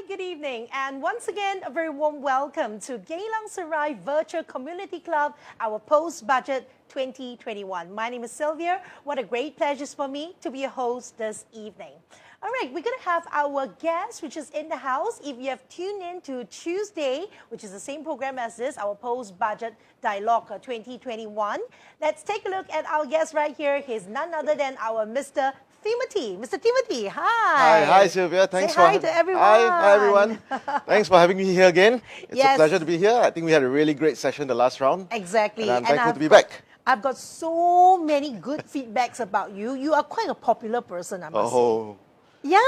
good evening, and once again, a very warm welcome to Geylang Serai Virtual Community Club, our post-budget 2021. My name is Sylvia. What a great pleasure for me to be your host this evening. All right, we're going to have our guest, which is in the house. If you have tuned in to Tuesday, which is the same program as this, our post-budget dialogue 2021, let's take a look at our guest right here. He's none other than our Mr. Thevathasan. Mr. Thevathasan, hi. Hi, Sylvia. Thanks Say hi to everyone. Hi, everyone. Thanks for having me here again. It's Yes. a pleasure to be here. I think we had a really great session the last round. Exactly. And I'm thankful to be back. I've got so many good feedbacks about you. You are quite a popular person, I must say. Oh, Yeah.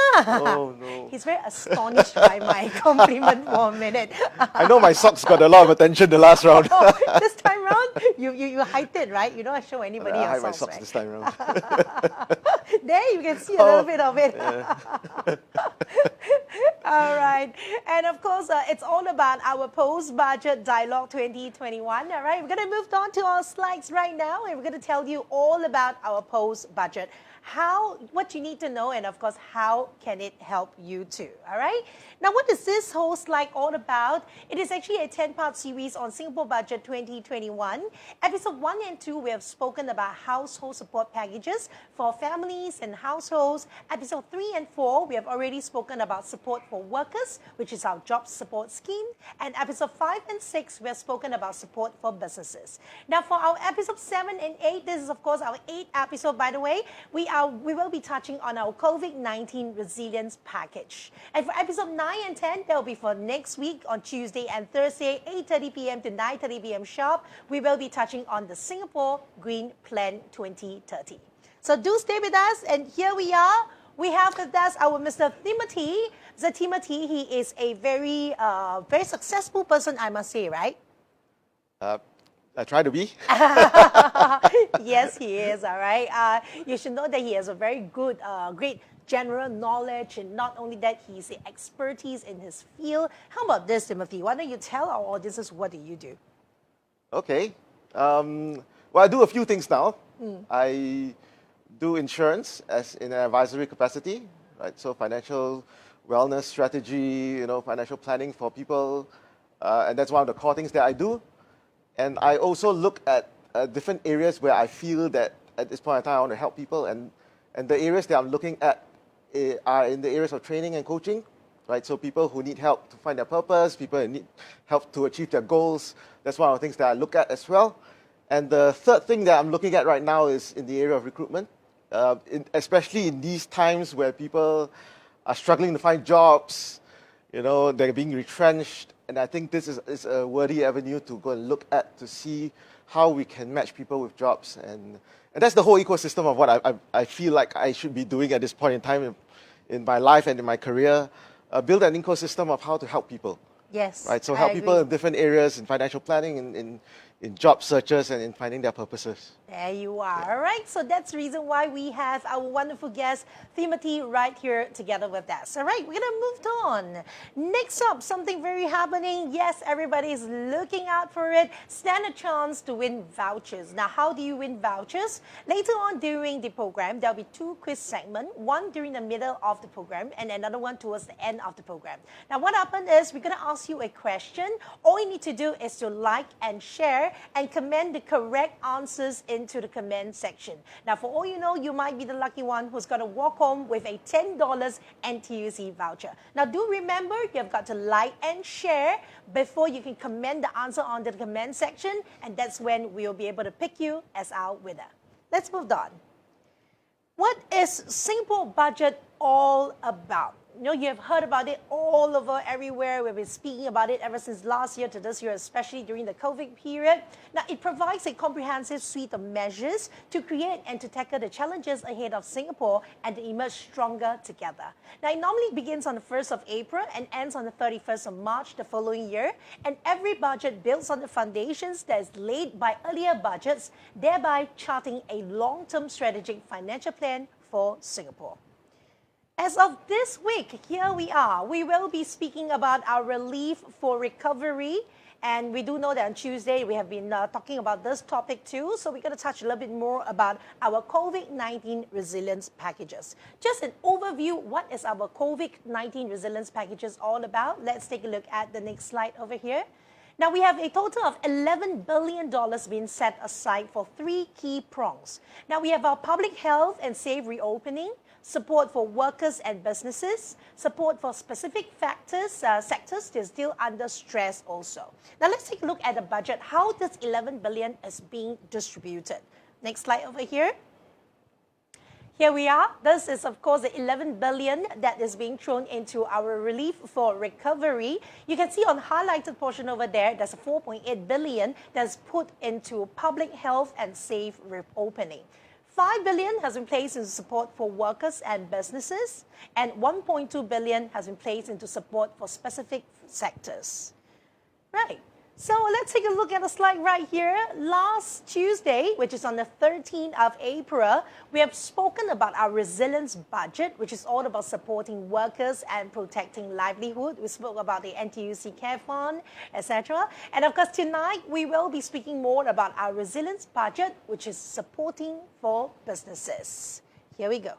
oh no. He's very astonished by my compliment for a minute. I know my socks got a lot of attention the last round. Oh, this time round, you hide it, right? You don't show anybody I your hide my socks, socks right? this time round. There you can see a little bit of it. Yeah. All right. And of course, it's all about our post-budget dialogue 2021. All right. We're going to move on to our slides right now, and we're going to tell you all about our post-budget. What you need to know, and of course, how can it help you too, all right? Now, what is this whole slide all about? It is actually a 10-part series on Singapore Budget 2021. Episode 1 and 2, we have spoken about household support packages for families and households. Episode 3 and 4, we have already spoken about support for workers, which is our job support scheme. And episode 5 and 6, we have spoken about support for businesses. Now, for our episode 7 and 8, this is, of course, our 8th episode, by the way, we will be touching on our COVID-19 resilience package. And for episode 9 and 10, that will be for next week on Tuesday and Thursday, 8:30 p.m. to 9:30 p.m. sharp. We will be touching on the Singapore Green Plan 2030. So do stay with us, and here we are. We have with us our Mr. Thevathasan. Mr. Thevathasan, he is a very successful person, I must say, right? I try to be. Yes, he is, all right. You should know that he has a very good, great general knowledge, and not only that, he's the expertise in his field. How about this, Timothy? Why don't you tell our audiences what do you do? Okay. Well, I do a few things now. I do insurance as in an advisory capacity, right? So financial wellness strategy, financial planning for people, and that's one of the core things that I do. And I also look at different areas where I feel that at this point in time I want to help people, and the areas that I'm looking at are in the areas of training and coaching, right? So people who need help to find their purpose, people who need help to achieve their goals, that's one of the things that I look at as well. And the third thing that I'm looking at right now is in the area of recruitment, especially in these times where people are struggling to find jobs, they're being retrenched. And I think this is a worthy avenue to go and look at to see how we can match people with jobs. And that's the whole ecosystem of what I feel like I should be doing at this point in time in my life and in my career. Build an ecosystem of how to help people. Yes, right. So help people in different areas, in financial planning, in job searches, and in finding their purposes. There you are. All right. So that's the reason why we have our wonderful guest, Thevathasan, right here together with us. All right. We're going to move on. Next up, something very happening. Yes, everybody is looking out for it. Stand a chance to win vouchers. Now, how do you win vouchers? Later on during the program, there'll be 2 quiz segments, one during the middle of the program and another one towards the end of the program. Now, what happened is we're going to ask you a question. All you need to do is to like and share and comment the correct answers into the comment section. Now, for all you know, you might be the lucky one who's going to walk home with a $10 NTUC voucher. Now, do remember, you've got to like and share before you can comment the answer onto the comment section, and that's when we'll be able to pick you as our winner. Let's move on. What is Singapore budget all about? You have heard about it all over everywhere. We've been speaking about it ever since last year to this year, especially during the COVID period. Now, it provides a comprehensive suite of measures to create and to tackle the challenges ahead of Singapore and to emerge stronger together. Now, it normally begins on the 1st of April and ends on the 31st of March the following year. And every budget builds on the foundations that is laid by earlier budgets, thereby charting a long-term strategic financial plan for Singapore. As of this week, here we are. We will be speaking about our relief for recovery. And we do know that on Tuesday, we have been talking about this topic too. So we're going to touch a little bit more about our COVID-19 resilience packages. Just an overview, what is our COVID-19 resilience packages all about? Let's take a look at the next slide over here. Now, we have a total of $11 billion being set aside for three key prongs. Now, we have our public health and safe reopening, support for workers and businesses, support for specific sectors that are still under stress also. Now, let's take a look at the budget, how this $11 billion is being distributed. Next slide over here. Here we are. This is, of course, the $11 billion that is being thrown into our relief for recovery. You can see on highlighted portion over there, there's a $4.8 billion that's put into public health and safe reopening. $5 billion has been placed into support for workers and businesses, and $1.2 billion has been placed into support for specific sectors. Right. So let's take a look at a slide right here. Last Tuesday, which is on the 13th of April, we have spoken about our resilience budget, which is all about supporting workers and protecting livelihood. We spoke about the NTUC Care Fund, etc. And of course, tonight we will be speaking more about our resilience budget, which is supporting for businesses. Here we go.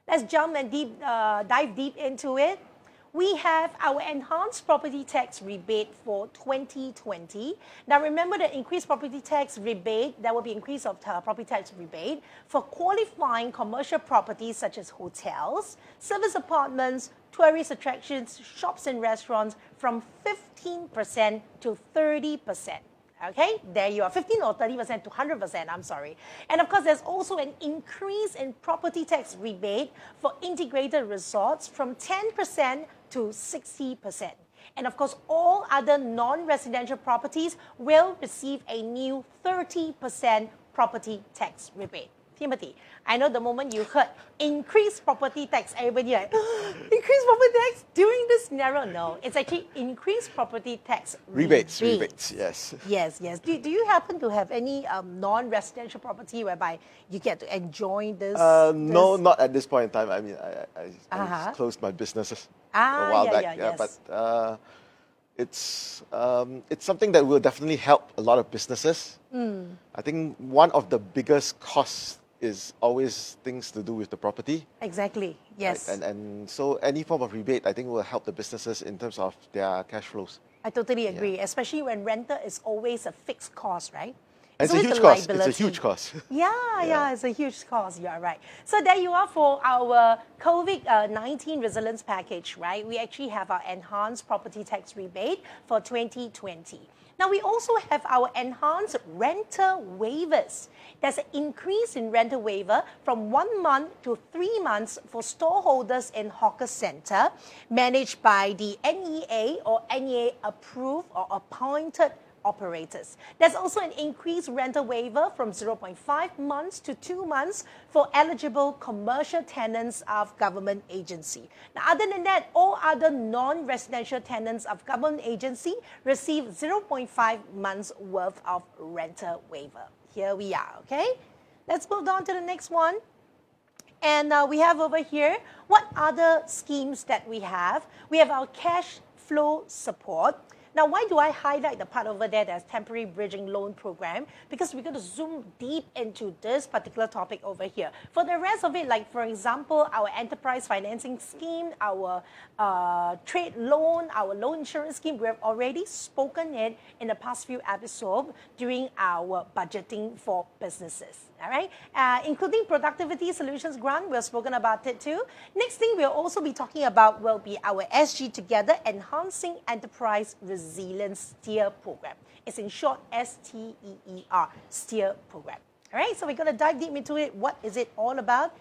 Let's jump and dive deep into it. We have our enhanced property tax rebate for 2020. Now remember the increased property tax rebate, there will be increase of property tax rebate for qualifying commercial properties such as hotels, service apartments, tourist attractions, shops and restaurants from 15% to 30%. Okay, there you are, 15 or 30% to 100%, I'm sorry. And of course, there's also an increase in property tax rebate for integrated resorts from 10% to 60%. And of course, all other non-residential properties will receive a new 30% property tax rebate. Timothy, I know the moment you heard increased property tax, everybody like, increased property tax during this scenario? No, it's actually increased property tax Rebates, yes. Yes. Do you happen to have any non-residential property whereby you get to enjoy this? No, not at this point in time. I mean, I closed my businesses a while back. Yes. But it's something that will definitely help a lot of businesses. I think one of the biggest costs is always things to do with the property. Exactly, yes. Right? And so any form of rebate, I think, will help the businesses in terms of their cash flows. I totally agree, especially when rental is always a fixed cost, right? It's a huge cost. It's a huge cost. Yeah, it's a huge cost. You're right. So there you are for our COVID-19 resilience package, right? We actually have our enhanced property tax rebate for 2020. Now, we also have our enhanced renter waivers. There's an increase in renter waiver from 1 month to 3 months for storeholders in hawker center managed by the NEA or NEA approved or appointed operators. There's also an increased rental waiver from 0.5 months to 2 months for eligible commercial tenants of government agency. Now, other than that, all other non-residential tenants of government agency receive 0.5 months worth of rental waiver. Here we are, okay? Let's move on to the next one. And we have over here, what other schemes that we have? We have our cash flow support. Now, why do I highlight the part over there that's temporary bridging loan program? Because we're going to zoom deep into this particular topic over here. For the rest of it, like for example, our enterprise financing scheme, our trade loan, our loan insurance scheme, we have already spoken it in the past few episodes during our budgeting for businesses. All right, including productivity solutions grant, we've spoken about it too. Next thing we'll also be talking about will be our SG Together Enhancing Enterprise Resilience STEER program. It's in short STEER, STEER program. All right, so we're going to dive deep into it. What is it all about?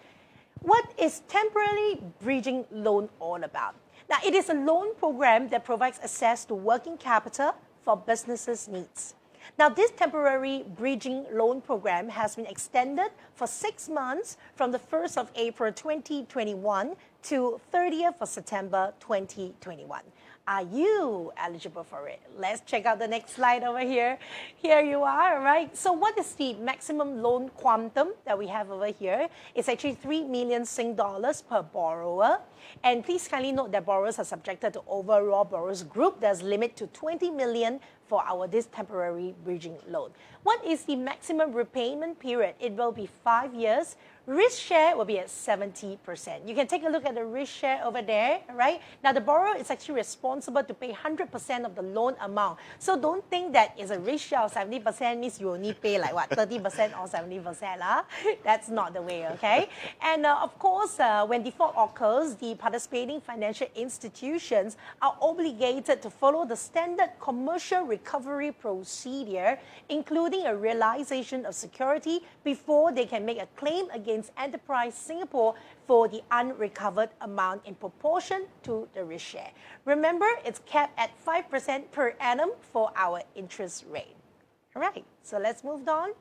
What is temporary bridging loan all about? Now, it is a loan program that provides access to working capital for businesses' needs. Now, this temporary bridging loan program has been extended for 6 months from the 1st of April 2021 to 30th of September 2021. Are you eligible for it? Let's check out the next slide over here. Here you are, right? So what is the maximum loan quantum that we have over here? It's actually 3 million Sing dollars per borrower. And please kindly note that borrowers are subjected to overall borrowers group. There's limit to 20 million for this temporary bridging loan. What is the maximum repayment period? It will be 5 years. Risk share will be at 70%. You can take a look at the risk share over there, right? Now, the borrower is actually responsible to pay 100% of the loan amount. So don't think that it's a risk share of 70% means you only pay like what, 30% or 70%. That's not the way, okay? And of course, when default occurs, the participating financial institutions are obligated to follow the standard commercial recovery procedure, including a realization of security before they can make a claim against Enterprise Singapore for the unrecovered amount in proportion to the risk share. Remember, it's capped at 5% per annum for our interest rate. All right, so let's move on.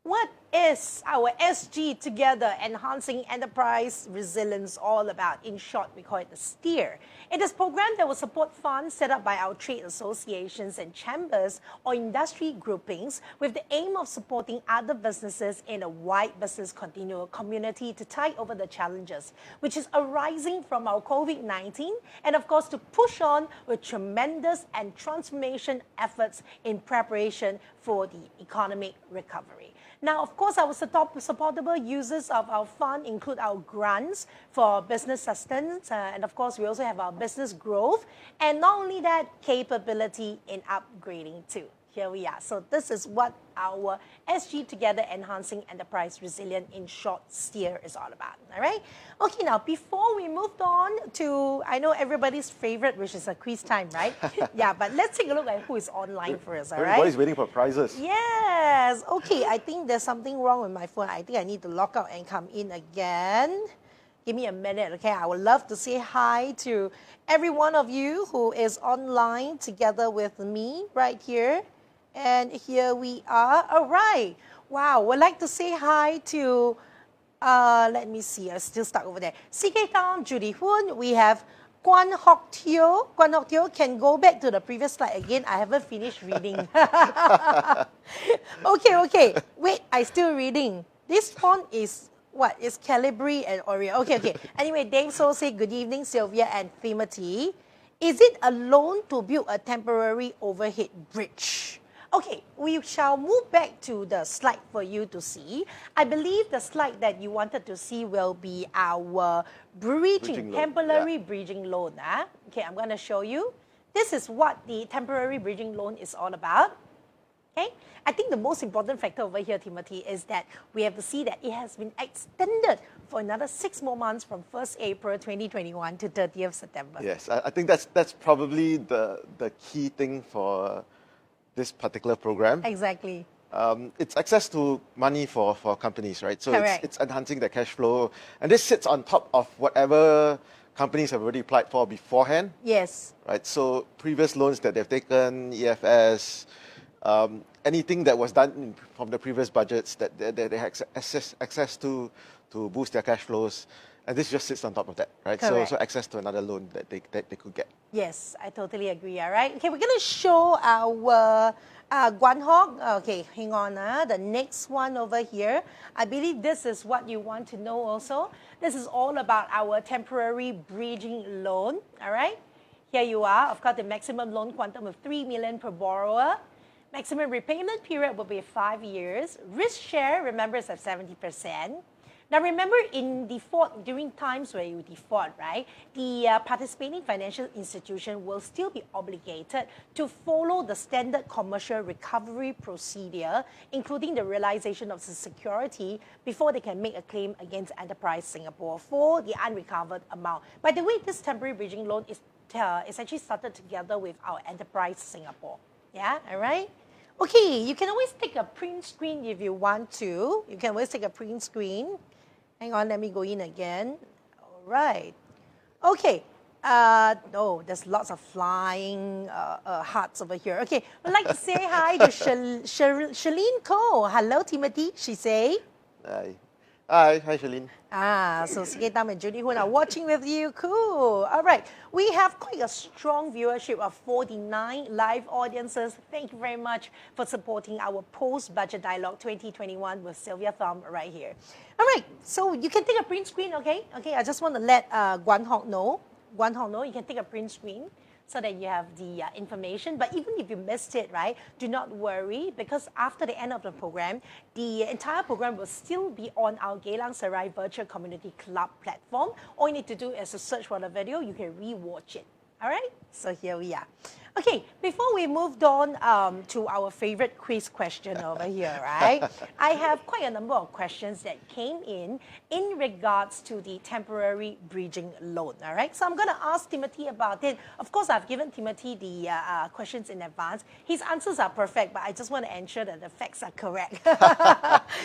What is our SG Together Enhancing Enterprise Resilience all about? In short, we call it the STEER. It is a program that will support funds set up by our trade associations and chambers or industry groupings with the aim of supporting other businesses in a wide business continuum community to tide over the challenges, which is arising from our COVID-19, and of course to push on with tremendous and transformation efforts in preparation for the economic recovery. Now, of course, our supportable uses of our fund include our grants for business sustenance, and of course, we also have our business growth, and not only that, capability in upgrading too. Here we are. So this is what our SG Together Enhancing Enterprise Resilience, in short, STEER, is all about. All right? Okay, now, before we moved on to, I know everybody's favorite, which is a quiz time, right? Yeah, but let's take a look at who is online first, all right? Everybody's waiting for prizes. Yes. Okay, I think there's something wrong with my phone. I think I need to log out and come in again. Give me a minute, okay? I would love to say hi to every one of you who is online together with me right here. And here we are. All right. Wow. Would like to say hi to, let me see. I'm still stuck over there. CK Tham, Judy Hoon. We have Guan Hock Teo. Guan Hock Teo, can go back to the previous slide again. I haven't finished reading. Okay. Wait, I still reading. This font is what? It's Calibri and Oreo. Okay. Anyway, Dave So say good evening, Sylvia and Thimothy. Is it a loan to build a temporary overhead bridge? Okay, we shall move back to the slide for you to see. I believe the slide that you wanted to see will be our temporary bridging loan. Okay, I'm going to show you. This is what the temporary bridging loan is all about. Okay, I think the most important factor over here, Timothy, is that we have to see that it has been extended for another 6 more months from 1st April 2021 to 30th September. Yes, I think that's probably the key thing for this particular program. Exactly. It's access to money for companies, right? So Correct. it's enhancing their cash flow. And this sits on top of whatever companies have already applied for beforehand. Yes. Right, so previous loans that they've taken, EFS, anything that was done from the previous budgets that they had access to boost their cash flows. And this just sits on top of that, right? Correct. So access to another loan that they could get. Yes, I totally agree. All right. Okay, we're going to show our Guan Hock. Okay, hang on. The next one over here. I believe this is what you want to know also. This is all about our temporary bridging loan. All right. Here you are. Of course, the maximum loan quantum of 3 million per borrower. Maximum repayment period will be 5 years. Risk share, remember, is at 70%. Now, remember, in default, during times where you default, right, the participating financial institution will still be obligated to follow the standard commercial recovery procedure, including the realization of the security before they can make a claim against Enterprise Singapore for the unrecovered amount. By the way, this temporary bridging loan is actually started together with our Enterprise Singapore. Yeah, all right? Okay, you can always take a print screen if you want to. You can always take a print screen. Hang on, let me go in again. All right. Okay. There's lots of flying hearts over here. Okay, I'd like to say hi to Shalene Ko. Hello, Timothy, she say. Hi. Hi, Shalene. So Sylvia Tham and Judy Hoon are watching with you. Cool. All right. We have quite a strong viewership of 49 live audiences. Thank you very much for supporting our post-budget dialogue 2021 with Sylvia Tham right here. All right. So you can take a print screen, okay? Okay. I just want to let Guan Hock know. Guan Hock know you can take a print screen so that you have the information. But even if you missed it, right, do not worry, because after the end of the program, the entire program will still be on our Geylang Serai Virtual Community Club platform. All you need to do is to search for the video. You can re-watch it. All right? So here we are. Okay, before we moved on to our favorite quiz question over here, right? I have quite a number of questions that came in regards to the temporary bridging loan, all right? So I'm going to ask Timothy about it. Of course, I've given Timothy the questions in advance. His answers are perfect, but I just want to ensure that the facts are correct.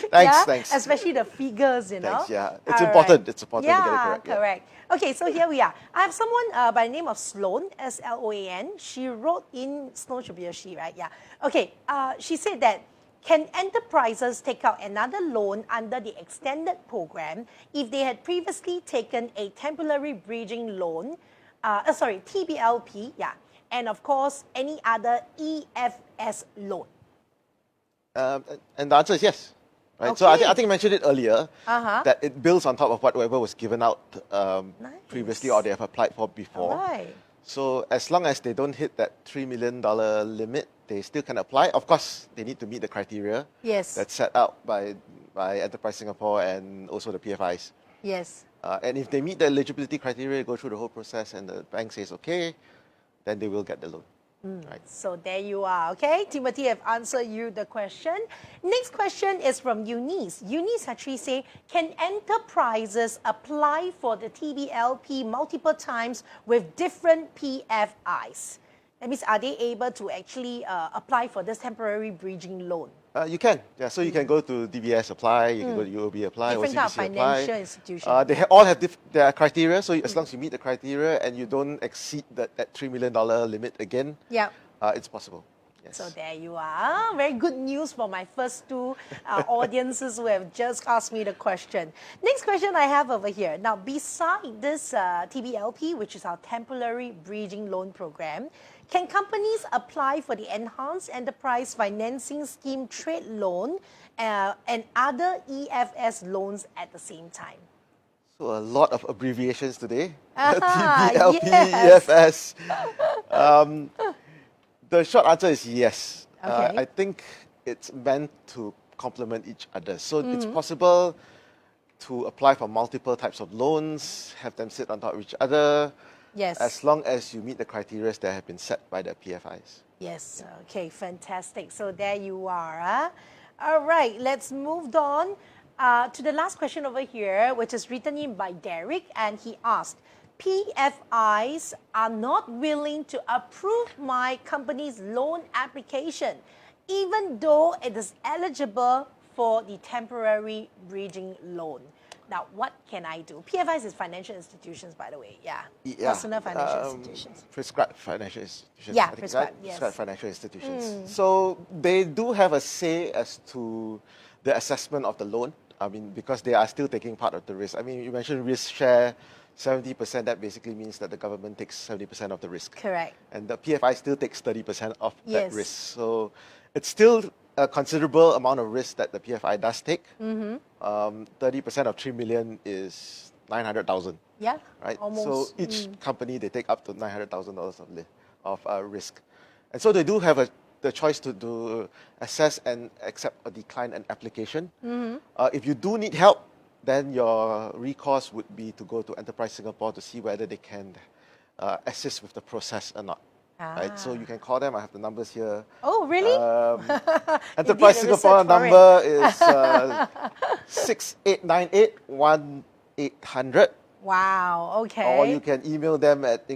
Thanks. Especially the figures, you know? Thanks, yeah. It's All important. right. It's important to get it correct. Correct. Okay, so here we are. I have someone by the name of Sloan, S-L-O-A-N. She wrote in, Sloan should be a she, right? Yeah. Okay, she said that, can enterprises take out another loan under the extended program if they had previously taken a temporary bridging loan, TBLP, yeah, and of course, any other EFS loan? And the answer is yes. Right? Okay. So I think I mentioned it earlier, that it builds on top of whatever was given out previously or they have applied for before. Right. So as long as they don't hit that $3 million limit, they still can apply. Of course, they need to meet the criteria that's set out by Enterprise Singapore and also the PFIs. Yes. And if they meet the eligibility criteria, go through the whole process and the bank says okay, then they will get the loan. Right. So there you are, okay? Timothy have answered you the question. Next question is from Eunice. Eunice actually say, can enterprises apply for the TBLP multiple times with different PFIs? That means, are they able to actually apply for this temporary bridging loan? You can, yeah. So you can go to DBS apply, you can go to UOB apply, Different OCBC kind of financial apply. institution. They all have their criteria. So as long as you meet the criteria and you don't exceed that $3 million limit again, it's possible. Yes. So there you are. Very good news for my first two audiences who have just asked me the question. Next question I have over here. Now, beside this TBLP, which is our temporary bridging loan program, can companies apply for the Enhanced Enterprise Financing Scheme trade loan and other EFS loans at the same time? So a lot of abbreviations today. TBLP, yes. EFS. The short answer is yes. Okay. I think it's meant to complement each other. So it's possible to apply for multiple types of loans, have them sit on top of each other, as long as you meet the criteria that have been set by the PFIs. Yes, okay, fantastic. So there you are. All right, let's move on to the last question over here, which is written in by Derek, and he asked, PFIs are not willing to approve my company's loan application, even though it is eligible for the temporary bridging loan. Now, what can I do? PFIs is financial institutions, by the way. Yeah. Personal financial institutions. Prescribed financial institutions. Yeah, I think, prescribed, right? yes. Prescribed financial institutions. So they do have a say as to the assessment of the loan. I mean, because they are still taking part of the risk. I mean, you mentioned risk share, 70%. That basically means that the government takes 70% of the risk. Correct. And the PFI still takes 30% of that risk. So it's still a considerable amount of risk that the PFI does take. 30% of 3 million is 900,000. Yeah, right. Almost. So each company, they take up to $900,000 of risk, and so they do have the choice to assess and accept or decline an application. If you do need help, then your recourse would be to go to Enterprise Singapore to see whether they can assist with the process or not. Right? So you can call them. I have the numbers here. Oh, really? Enterprise Singapore number is 6898-1800. Wow, okay. Or you can email them at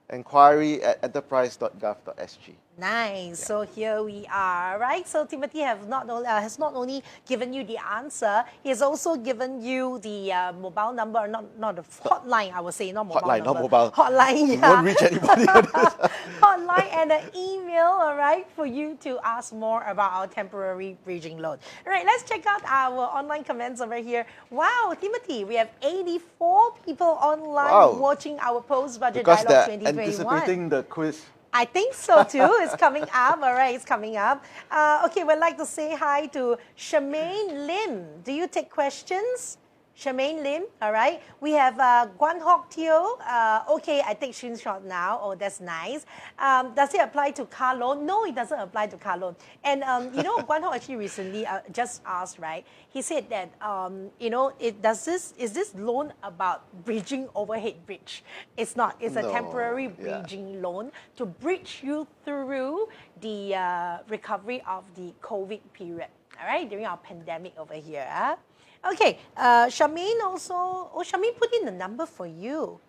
enquiry@enterprise.gov.sg. Nice. So here we are, right? So Timothy has not only given you the answer, he has also given you the mobile number, not the hotline, I would say, not mobile Hotline, number. not mobile. Hotline, You yeah. won't reach anybody on this. Hotline and an email, all right, for you to ask more about our temporary bridging loan. All right, let's check out our online comments over here. Wow, Timothy, we have 84 people online watching our post-budget Because dialogue they're 2021. anticipating the quiz. I think so too. It's coming up. All right, it's coming up. Okay, we'd like to say hi to Charmaine Lim. Do you take questions? Charmaine Lim, all right. We have Guan Hock Teo. Okay, I take screenshot now. Oh, that's nice. Does it apply to car loan? No, it doesn't apply to car loan. And Guan Hock actually recently just asked, right? He said that is this loan about bridging overhead bridge? It's not. It's a temporary bridging loan to bridge you through the recovery of the COVID period. All right, during our pandemic over here. Okay, Charmaine Charmaine put in the number for you.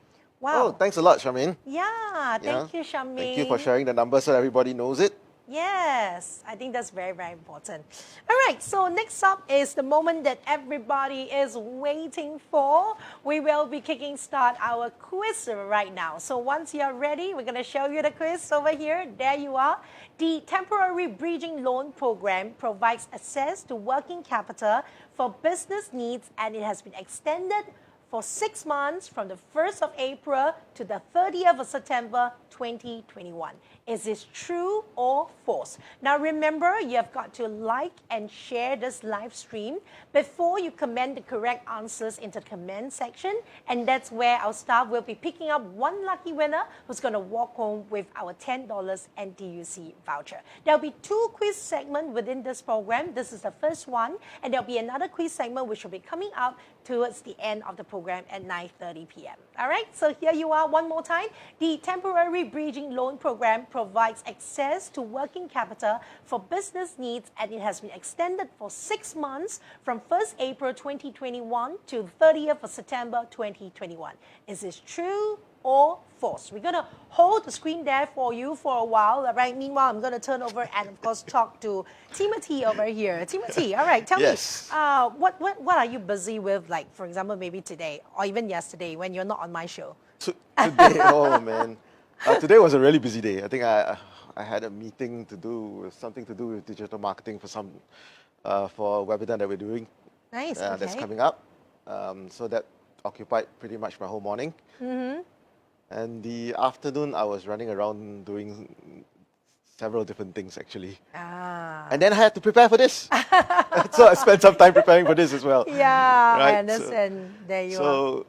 Wow. Oh, thanks a lot, Charmaine. Yeah, thank you, Charmaine. Thank you for sharing the number so everybody knows it. Yes, I think that's very, very important. All right, so next up is the moment that everybody is waiting for. We will be kicking start our quiz right now. So once you're ready, we're going to show you the quiz over here. There you are. The Temporary Bridging Loan Program provides access to working capital for business needs, and it has been extended for 6 months from the 1st of April to the 30th of September 2021. Is this true or false? Now remember, you have got to like and share this live stream before you comment the correct answers into the comment section, and that's where our staff will be picking up one lucky winner who's going to walk home with our $10 NTUC voucher. There'll be 2 quiz segments within this program. This is the first one, and there'll be another quiz segment which will be coming up towards the end of the program at 9:30 p.m. All right, so here you are one more time. The Temporary Bridging Loan Program provides access to working capital for business needs, and it has been extended for 6 months from 1st April 2021 to 30th of September 2021. Is this true or false? We're going to hold the screen there for you for a while. All right, meanwhile, I'm going to turn over and, of course, talk to Timothy over here. Timothy, all right, tell me, what are you busy with, like, for example, maybe today or even yesterday when you're not on my show? Today, oh man. Today was a really busy day. I think I had a meeting to do with something to do with digital marketing for a webinar that we're doing. Nice, okay. That's coming up. So that occupied pretty much my whole morning. Mm-hmm. And the afternoon, I was running around doing several different things, actually. And then I had to prepare for this. So I spent some time preparing for this as well. Yeah, right? I understand. There you are. So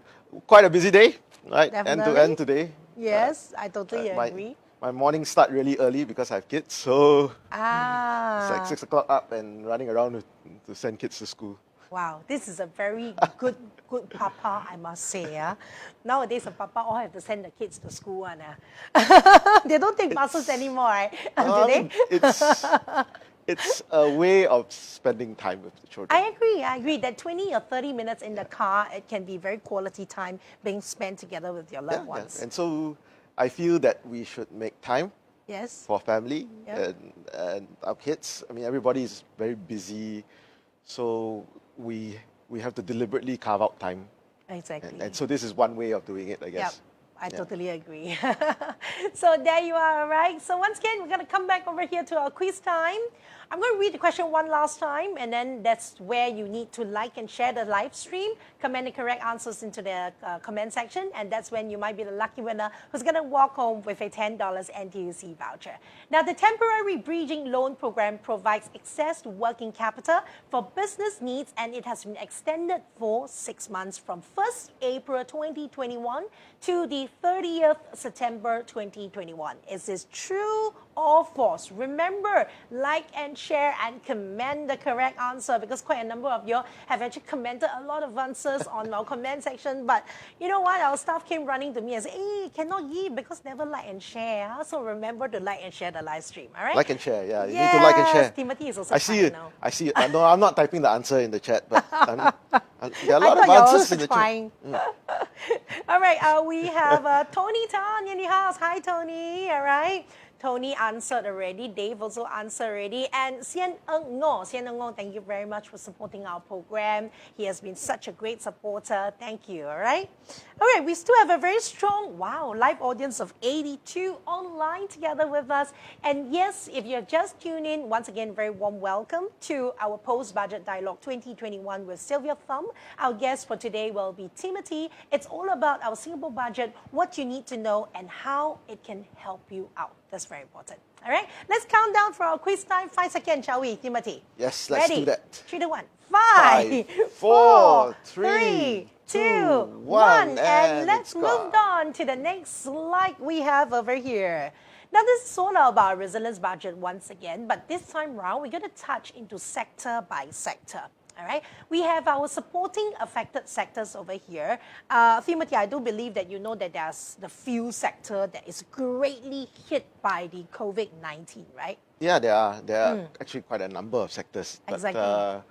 quite a busy day, right? Definitely. End to end today. Yes, I totally agree. My mornings start really early because I have kids. So it's like 6 o'clock up and running around to send kids to school. Wow, this is a very good papa, I must say. Nowadays, a papa all have to send the kids to school. They don't take buses anymore, right? Do they? It's a way of spending time with the children. I agree that 20 or 30 minutes in the car, it can be very quality time being spent together with your loved ones. And so I feel that we should make time for family and our kids. I mean, everybody is very busy, so we have to deliberately carve out time. Exactly. And so this is one way of doing it, I guess. Yep. I totally agree. So there you are, all right? So once again, we're going to come back over here to our quiz time. I'm going to read the question one last time, and then that's where you need to like and share the live stream, comment the correct answers into the comment section, and that's when you might be the lucky winner who's going to walk home with a $10 NTUC voucher. Now, the Temporary Bridging Loan Program provides access to working capital for business needs, and it has been extended for 6 months from 1st April 2021 to the 30th September 2021. Is this true or false? Remember, like and share and comment the correct answer, because quite a number of you have actually commented a lot of answers on our comment section. But you know what? Our staff came running to me and said, hey, cannot give because never like and share. So remember to like and share the live stream, all right? Like and share, yeah. You need to like and share. Timothy is also I see it. now. I see it. No, I'm not typing the answer in the chat, but there are a lot of answers in the chat. All right, we have Tony Tan in the house. Hi, Tony. All right. Tony answered already. Dave also answered already. And Sian Ng Ngong, thank you very much for supporting our program. He has been such a great supporter. Thank you, all right? All right, we still have a very strong, live audience of 82 online together with us. And yes, if you're just tuned in, once again, very warm welcome to our Post-Budget Dialogue 2021 with Sylvia Tham. Our guest for today will be Timothy. It's all about our Singapore budget, what you need to know, and how it can help you out. That's very important. All right, let's count down for our quiz time. 5 seconds, shall we, Timothy? Yes, let's Ready? do that. 3, 2, 1. 5, 4, 3, 2, 1, and let's it's move gone. on to the next slide we have over here. Now, this is all about resilience budget once again, but this time round, we're going to touch into sector by sector. All right, we have our supporting affected sectors over here. Timothy, I do believe that you know that there's the fuel sector that is greatly hit by the COVID-19, right? Yeah, there are actually quite a number of sectors. Exactly.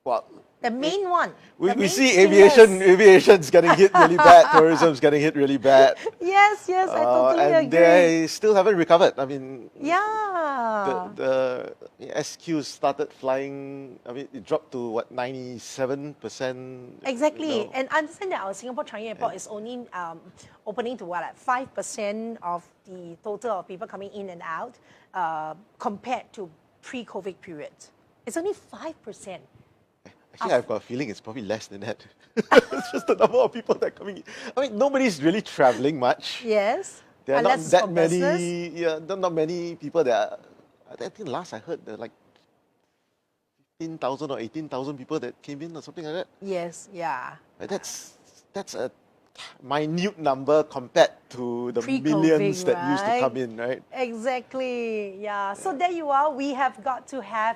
Well, The main one. we see aviation's getting hit really bad, tourism's getting hit really bad. Yes, I totally and agree. they still haven't recovered. I mean, Yeah. the SQ started flying, I mean, it dropped to what, 97%? Exactly. You know. And understand that our Singapore Changi Airport is only opening to what, like 5% of the total of people coming in and out compared to pre-COVID period. It's only 5%. Actually, I've got a feeling it's probably less than that. It's just the number of people that are coming in. I mean, nobody's really traveling much. Yes. There are Unless not it's that for many. business. Yeah, not many people that. I think last I heard there are like 15,000 or 18,000 people that came in or something like that. Yes, yeah. That's a minute number compared to the Pre-COVID, millions that used to right? come in, right? Exactly, yeah. So there you are. We have got to have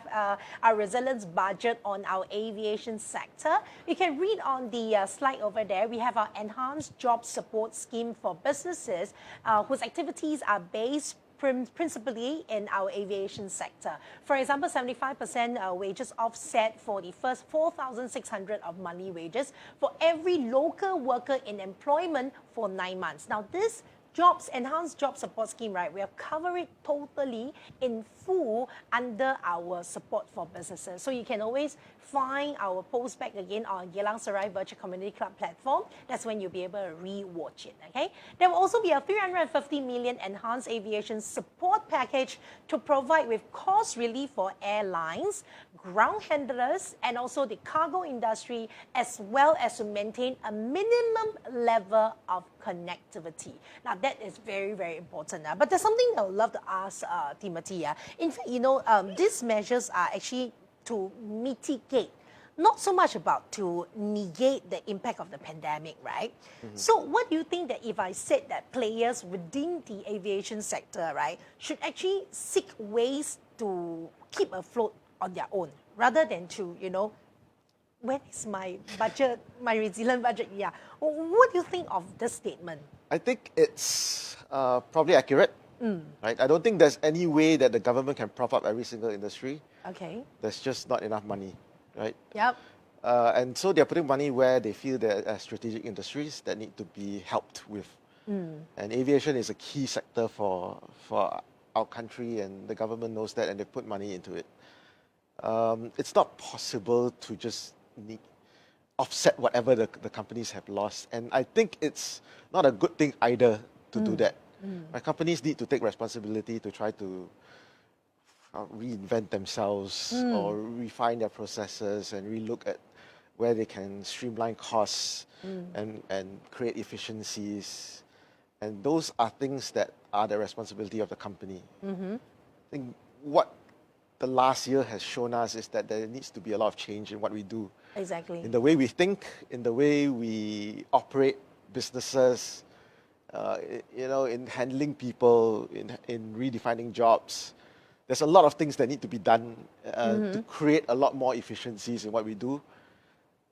our resilience budget on our aviation sector. You can read on the slide over there. We have our enhanced job support scheme for businesses whose activities are based principally in our aviation sector. For example, 75% wages offset for the first 4,600 of monthly wages for every local worker in employment for 9 months. Now, this enhanced job support scheme, right, we have covered it totally in full under our support for businesses. So you can always find our post back again on Geylang Serai Virtual Community Club platform. That's when you'll be able to re-watch it, okay? There will also be a 350 million enhanced aviation support package to provide with cost relief for airlines, ground handlers, and also the cargo industry, as well as to maintain a minimum level of connectivity. Now, that is very, very important. But there's something I would love to ask Timothy. In fact, you know, these measures are actually to mitigate, not so much about to negate the impact of the pandemic, right? Mm-hmm. So what do you think that if I said that players within the aviation sector, right, should actually seek ways to keep afloat on their own, rather than to, you know, when is my budget, my resilient budget? Yeah. What do you think of this statement? I think it's probably accurate. Right? I don't think there's any way that the government can prop up every single industry. Okay. There's just not enough money, right? Yep. And so they're putting money where they feel there are strategic industries that need to be helped with. And aviation is a key sector for our country, and the government knows that, and they put money into it. It's not possible to just offset whatever the companies have lost. And I think it's not a good thing either to do that. My companies need to take responsibility to try to reinvent themselves or refine their processes and relook at where they can streamline costs and create efficiencies. And those are things that are the responsibility of the company. I think what the last year has shown us is that there needs to be a lot of change in what we do. Exactly. In the way we think, in the way we operate businesses, you know, in handling people, in redefining jobs. There's a lot of things that need to be done to create a lot more efficiencies in what we do.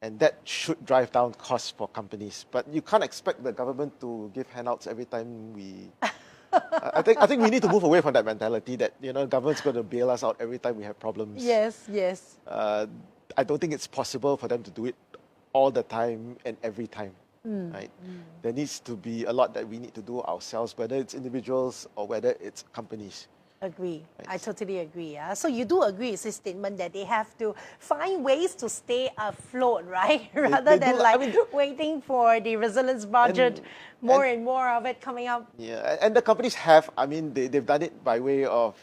And that should drive down costs for companies. But you can't expect the government to give handouts every time we... I think we need to move away from that mentality that, you know, government's going to bail us out every time we have problems. Yes, yes. I don't think it's possible for them to do it all the time and every time. right? There needs to be a lot that we need to do ourselves, whether it's individuals or whether it's companies. Agree. Right. I totally agree. Yeah. So you do agree with this statement that they have to find ways to stay afloat, right? Rather they than do. I mean, waiting for the resilience budget, more and more of it coming up. Yeah, and the companies have, I mean, they've done it by way of,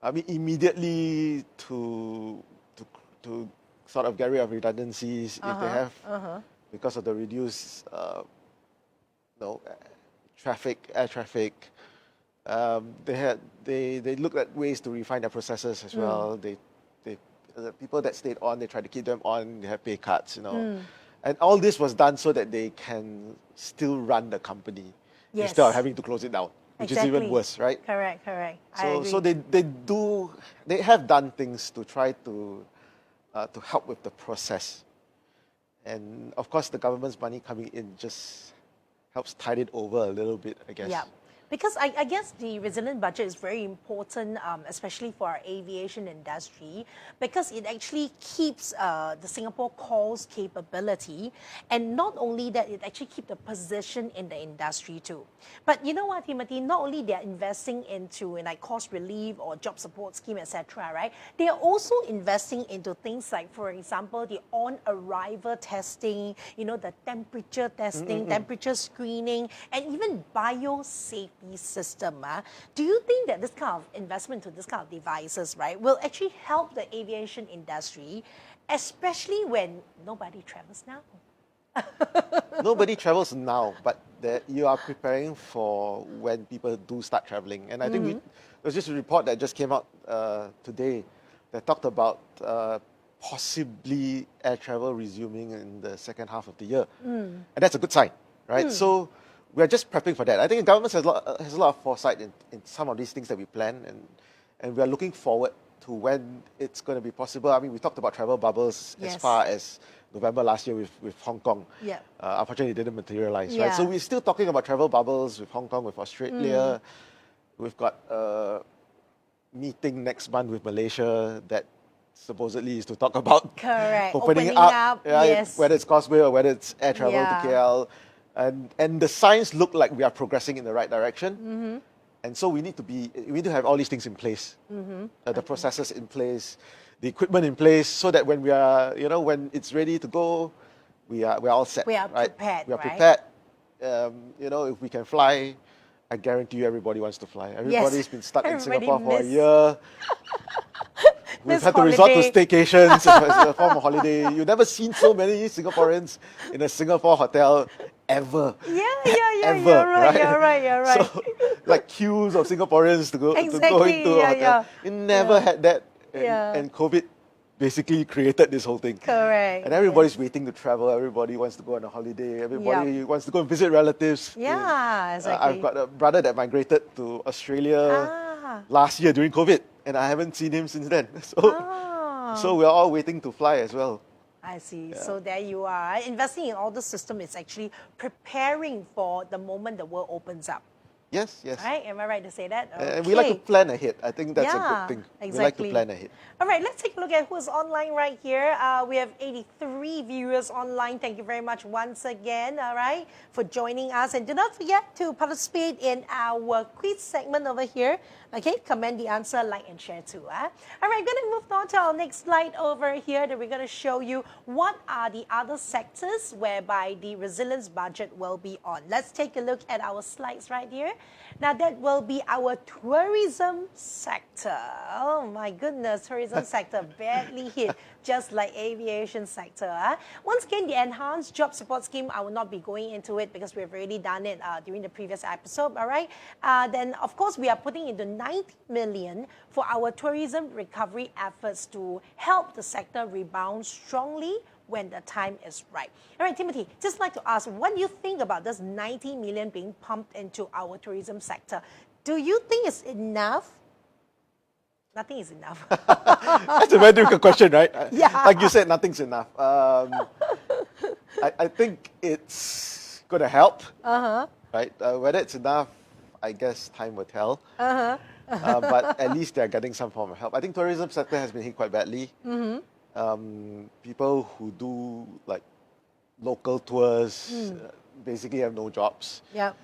I mean, immediately to sort of get rid of redundancies if they have, because of the reduced, air traffic. They looked at ways to refine their processes as well. The people that stayed on, they tried to keep them on. They have pay cuts, and all this was done so that they can still run the company instead of having to close it down, which is even worse, right? Correct. I agree. So they have done things to try to help with the process, and of course the government's money coming in just helps tide it over a little bit, I guess. Yeah. Because I guess the resilient budget is very important, especially for our aviation industry, because it actually keeps the Singapore calls capability. And not only that, it actually keeps the position in the industry too. But you know what, Timothy? Not only they're investing into like cost relief or job support scheme, etc., right? They are also investing into things like, for example, the on-arrival testing, the temperature testing, temperature screening, and even biosafety system. Do you think that this kind of investment to this kind of devices, right, will actually help the aviation industry, especially when nobody travels now? Nobody travels now, but you are preparing for when people do start traveling. And I think there's just a report that just came out today that talked about possibly air travel resuming in the second half of the year. And that's a good sign, right? So we're just prepping for that. I think the government has a lot of foresight in some of these things that we plan, and we're looking forward to when it's going to be possible. I mean, we talked about travel bubbles as far as November last year with Hong Kong. Yeah. Unfortunately, it didn't materialize, right? So we're still talking about travel bubbles with Hong Kong, with Australia. We've got a meeting next month with Malaysia that supposedly is to talk about opening up, whether it's Causeway or whether it's air travel to KL. And the signs look like we are progressing in the right direction. And so we need to have all these things in place, the processes in place, the equipment in place, so that when we are, when it's ready to go, we're all set. We are prepared. We are prepared. If we can fly, I guarantee you everybody wants to fly. Everybody's been stuck in Singapore for a year. We've had to resort to staycations as a form of holiday. You've never seen so many Singaporeans in a Singapore hotel ever. You're right. So, like queues of Singaporeans to go into a hotel. You never had that. And COVID basically created this whole thing. Correct. And everybody's waiting to travel. Everybody wants to go on a holiday. Everybody wants to go and visit relatives. Exactly. I've got a brother that migrated to Australia last year during COVID, and I haven't seen him since then. So we're all waiting to fly as well. I see. Yeah. So there you are. Investing in all the system is actually preparing for the moment the world opens up. Yes. Right? Am I right to say that? Okay. And we like to plan ahead. I think that's a good thing. Exactly. We like to plan ahead. All right, let's take a look at who's online right here. We have 83 viewers online. Thank you very much once again, all right, for joining us. And do not forget to participate in our quiz segment over here. Okay, comment the answer, like and share too. All right, going to move on to our next slide over here that we're going to show you what are the other sectors whereby the resilience budget will be on. Let's take a look at our slides right here. Now that will be our tourism sector. Oh my goodness, tourism sector badly hit, just like aviation sector. Once again, the enhanced job support scheme, I will not be going into it because we've already done it during the previous episode, all right? Then, of course, we are putting into 90 million for our tourism recovery efforts to help the sector rebound strongly when the time is right. All right, Timothy, just like to ask, what do you think about this 90 million being pumped into our tourism sector? Do you think it's enough? Nothing is enough. That's a very difficult question, right? Yeah. Like you said, nothing's enough. I think it's going to help, right? Whether it's enough, I guess time will tell. But at least they're getting some form of help. I think tourism sector has been hit quite badly. People who do like local tours, basically have no jobs. Yep.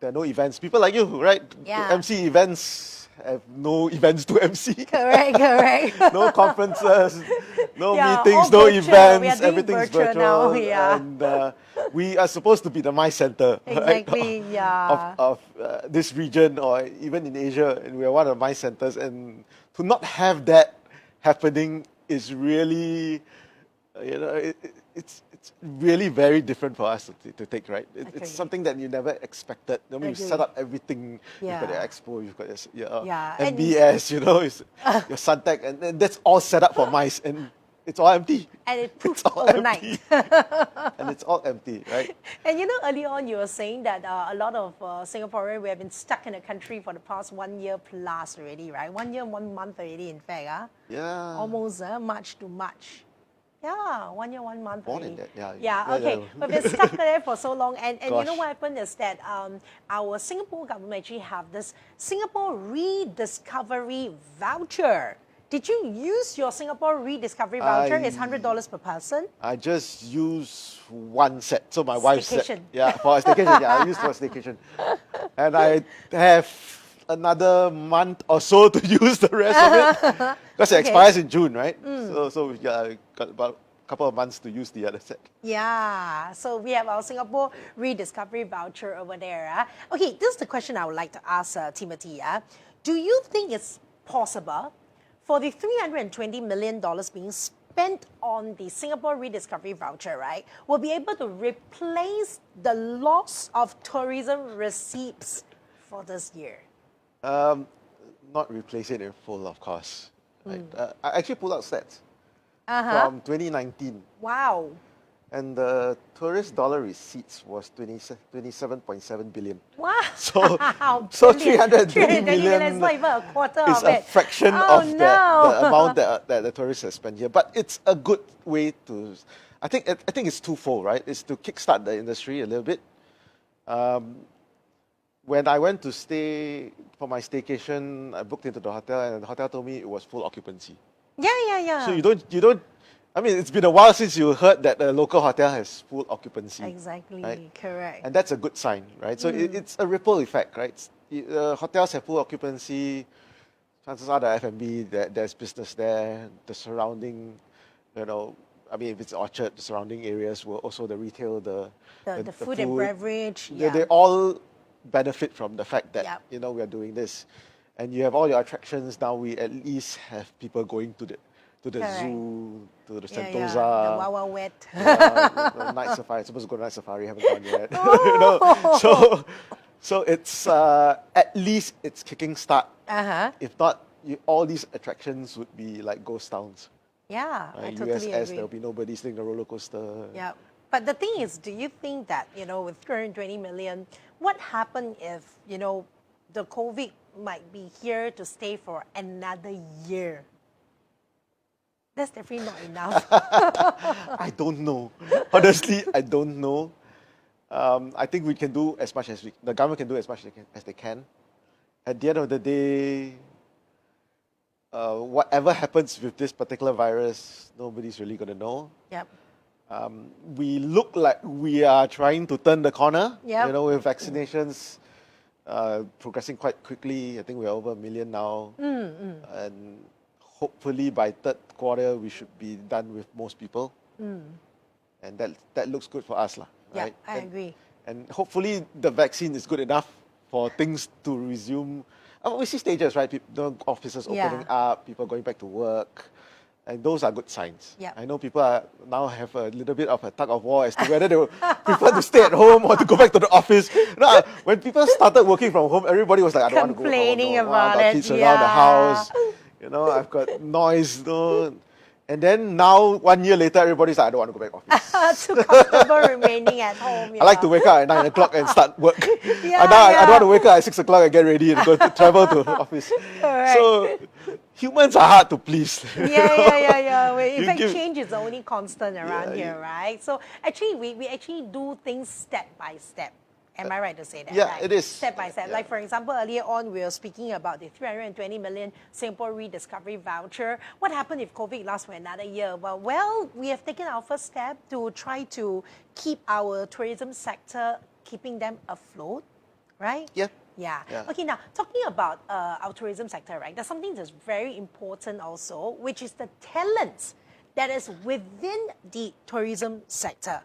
There are no events. People like you, right? Yeah. To MC events have no events to MC. Correct, correct. No conferences, no Yeah, meetings, all no virtual. We are events. doing Everything's virtual virtual. now, yeah. And we are supposed to be the my center, Exactly, right? yeah. Of this region or even in Asia, and we are one of the my centers. And to not have that happening is really, it's really very different for us to take, right? Okay. It's something that you never expected. I mean, you Agree. set up everything. You've got the Yeah. expo, you've got Yeah, and- MBS, your Suntec, and that's all set up for mice, and it's all empty. And it proved It's all overnight. empty. And it's all empty, right? And early on you were saying that a lot of Singaporeans, we have been stuck in the country for the past 1 year plus already, right? 1 year, 1 month already, in fact. Yeah. Almost March to March. Yeah, 1 year, 1 month More already. than that, yeah. Yeah, okay. Yeah. But we're stuck there for so long. And Gosh. what happened is that our Singapore government actually have this Singapore Rediscovery Voucher. Did you use your Singapore Rediscovery Voucher? It's $100 per person. I just use one set. So my wife said, Staycation. yeah, for a staycation. Yeah, I used for a staycation. And I have another month or so to use the rest of it. Because it expires in June, right? So yeah, I got about a couple of months to use the other set. Yeah, so we have our Singapore Rediscovery Voucher over there. Okay, this is the question I would like to ask Timothy. Do you think it's possible for the $320 million being spent on the Singapore Rediscovery Voucher, right, will be able to replace the loss of tourism receipts for this year? Not replace it in full, of course. Right? I actually pulled out stats from 2019. Wow. And the tourist dollar receipts was 27.7 billion. Wow. So Brilliant. 320 million is not even a quarter is of a it. fraction Oh, of no. the amount that the tourists have spent here. But it's a good way to, I think it's twofold, right? It's to kickstart the industry a little bit. When I went to stay for my staycation, I booked into the hotel, and the hotel told me it was full occupancy. Yeah. So you don't. I mean, it's been a while since you heard that a local hotel has full occupancy. Exactly, right? correct. And that's a good sign, right? So it's a ripple effect, right? Hotels have full occupancy. Chances are the F&B, there's business there. The surrounding, I mean, if it's Orchard, the surrounding areas will also the retail, the food and beverage. They all benefit from the fact that Yep. we are doing this, and you have all your attractions now. We at least have people going to the Correct. zoo, to the Yeah, Sentosa, the Wild Wild Wet. the night safari. Supposed to go to night safari, haven't gone yet. So it's at least it's kicking start. If not, all these attractions would be like ghost towns. Yeah, I totally USS, agree. there'll be nobody sitting in the roller coaster. Yeah. But the thing is, do you think that, with 320 million, what happened if, the COVID might be here to stay for another year? That's definitely not enough. I don't know. Honestly, I don't know. I think we can do as much as the government can do as much as they can. At the end of the day, whatever happens with this particular virus, nobody's really going to know. Yep. We look like we are trying to turn the corner. Yep. With vaccinations progressing quite quickly. I think we're over 1 million now. And hopefully by third quarter, we should be done with most people. And that looks good for us. Right? Yeah, I agree. And hopefully the vaccine is good enough for things to resume. We see stages, right? Offices opening up, people going back to work. And those are good signs. Yeah. I know people now have a little bit of a tug of war as to whether they will prefer to stay at home or to go back to the office. When people started working from home, everybody was like, I don't want to go home. Complaining I've about got it, kids around the house. I've got noise. And then now, 1 year later, everybody's like, I don't want to go back office. Too comfortable remaining at home. I like to wake up at 9 o'clock and start work. Yeah, I don't want to wake up at 6 o'clock and get ready and go to travel to the office. Correct. So humans are hard to please. Yeah. Well, in You fact, give- change is the only constant around Yeah, here, right? So actually, we actually do things step by step. Am I right to say that? Yeah, right? it is. Step by step. Yeah. Like, for example, earlier on, we were speaking about the 320 million Singapore rediscovery voucher. What happened if COVID lasts for another year? Well, we have taken our first step to try to keep our tourism sector, keeping them afloat, right? Yeah. Yeah. Yeah. Okay, now, talking about our tourism sector, right, there's something that's very important also, which is the talents that is within the tourism sector.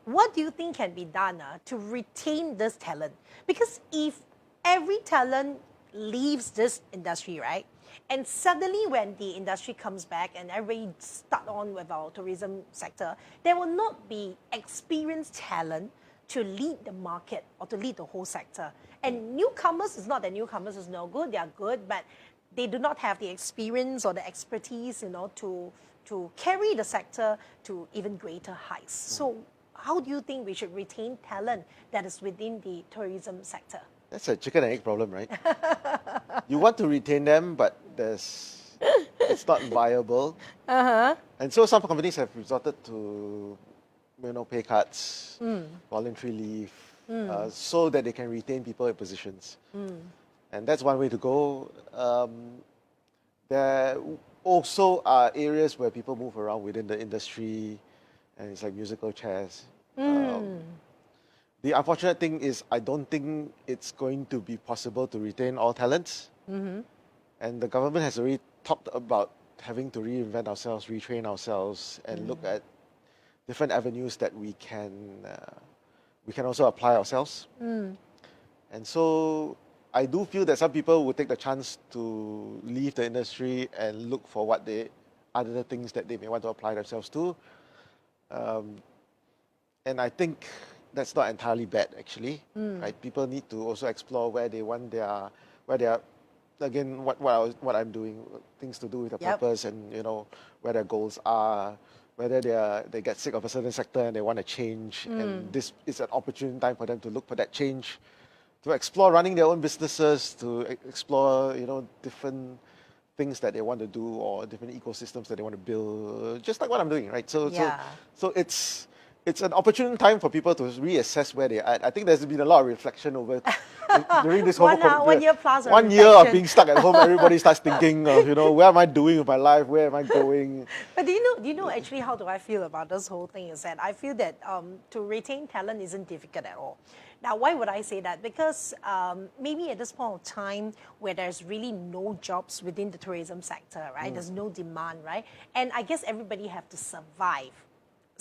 What do you think can be done to retain this talent? Because if every talent leaves this industry, right, and suddenly when the industry comes back and everybody start on with our tourism sector, there will not be experienced talent to lead the market or to lead the whole sector. And newcomers, it's not that newcomers is no good, they are good, but they do not have the experience or the expertise, to carry the sector to even greater heights. So how do you think we should retain talent that is within the tourism sector? That's a chicken and egg problem, right? You want to retain them, but it's not viable. And so some companies have resorted to, pay cuts, voluntary leave, so that they can retain people in positions. And that's one way to go. There also are areas where people move around within the industry, and it's like musical chairs. The unfortunate thing is I don't think it's going to be possible to retain all talents. And the government has already talked about having to reinvent ourselves, retrain ourselves, and look at different avenues that we can also apply ourselves. And so I do feel that some people will take the chance to leave the industry and look for other things that they may want to apply themselves to. And I think that's not entirely bad, actually. Right? People need to also explore where they are. Again, what I'm doing, things to do with the purpose, and where their goals are, whether they get sick of a certain sector and they want to change, and this is an opportune time for them to look for that change, to explore running their own businesses, to explore different things that they want to do or different ecosystems that they want to build, just like what I'm doing, right? So it's an opportune time for people to reassess where they are at. I think there's been a lot of reflection during this whole 1 year plus of 1 year of reflection. being stuck at home. Everybody starts thinking of, where am I doing with my life? Where am I going? But do you know actually how do I feel about this whole thing is that I feel that to retain talent isn't difficult at all. Now, why would I say that? Because maybe at this point of time where there's really no jobs within the tourism sector, right? There's no demand, right? And I guess everybody have to survive.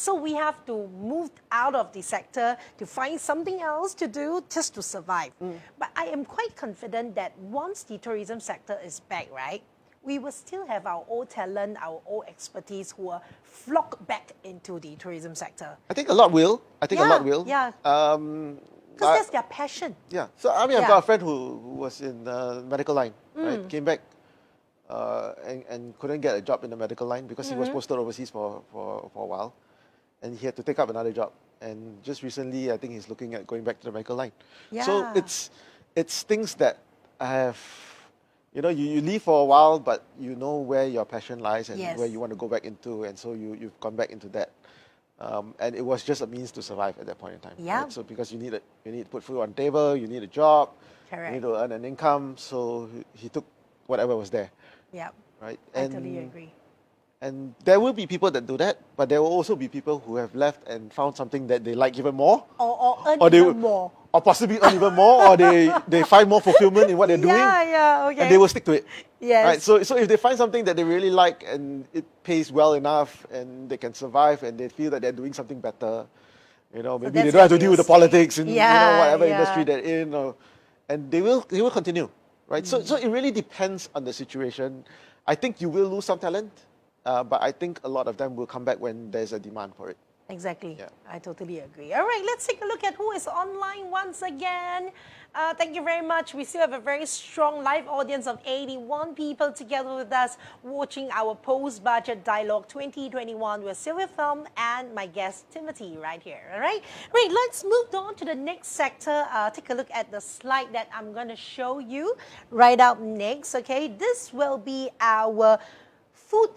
So we have to move out of the sector to find something else to do just to survive. But I am quite confident that once the tourism sector is back, right, we will still have our old talent, our old expertise who will flock back into the tourism sector. I think a lot will. Yeah. Because that's their passion. Yeah. So, I've got a friend who was in the medical line, right? Came back and couldn't get a job in the medical line because he was posted overseas for a while. And he had to take up another job. And just recently, I think he's looking at going back to the medical line. Yeah. So it's things that I have, you leave for a while, but you know where your passion lies and where you want to go back into. And so you've gone back into that. And it was just a means to survive at that point in time. Yeah. Right? So because you need to put food on the table, you need a job, Correct. you need to earn an income. So he took whatever was there. Yeah. Right. I totally agree. And there will be people that do that, but there will also be people who have left and found something that they like even more. Or earn even more. Or possibly earn even more, or they find more fulfillment in what they're doing. Okay. And they will stick to it. Yes. Right? So if they find something that they really like and it pays well enough and they can survive and they feel that they're doing something better, maybe they don't have to deal with the politics in whatever industry they're in, and they will continue. Right? So it really depends on the situation. I think you will lose some talent. But I think a lot of them will come back when there's a demand for it. Exactly. Yeah. I totally agree. All right, let's take a look at who is online once again. Thank you very much. We still have a very strong live audience of 81 people together with us watching our post-budget dialogue 2021 with Sylvia Tham and my guest Timothy right here. All right? Great, let's move on to the next sector. Take a look at the slide that I'm going to show you right up next. Okay, this will be our food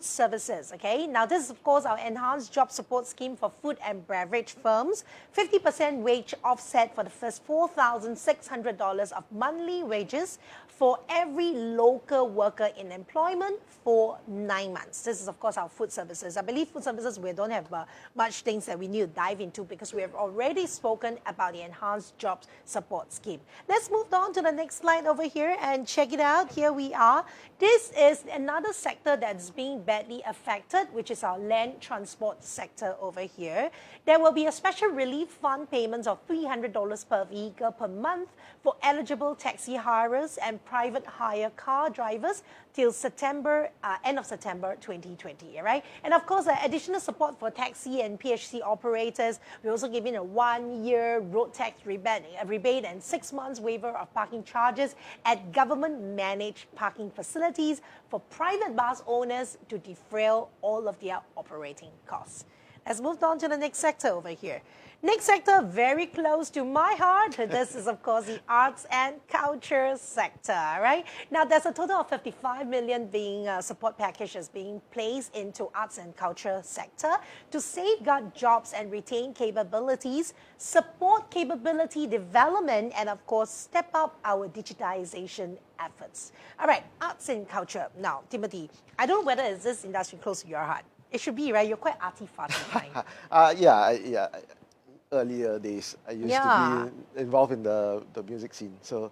services, okay? Now, this is, of course, our enhanced job support scheme for food and beverage firms. 50% wage offset for the first $4,600 of monthly wages for every local worker in employment for 9 months. This is, of course, our food services. I believe food services, we don't have much things that we need to dive into because we have already spoken about the enhanced job support scheme. Let's move on to the next slide over here and check it out. Here we are. This is another sector that's being badly affected, which is our land transport sector over here. There will be a special relief fund payments of $300 per vehicle per month for eligible taxi hirers and private hire car drivers till end of September 2020, right? And of course, additional support for taxi and PHC operators. We're also giving a 1-year road tax rebate and 6 months waiver of parking charges at government-managed parking facilities for private bus owners to defray all of their operating costs. Let's move on to the next sector over here. Next sector, very close to my heart. This is, of course, the arts and culture sector, right? Now, there's a total of 55 million support packages being placed into arts and culture sector to safeguard jobs and retain capabilities, support capability development, and, of course, step up our digitalization efforts. All right, arts and culture. Now, Timothy, I don't know whether is this industry close to your heart. It should be, right? You're quite arty-farty kind. Yeah. Earlier days, I used to be involved in the music scene. So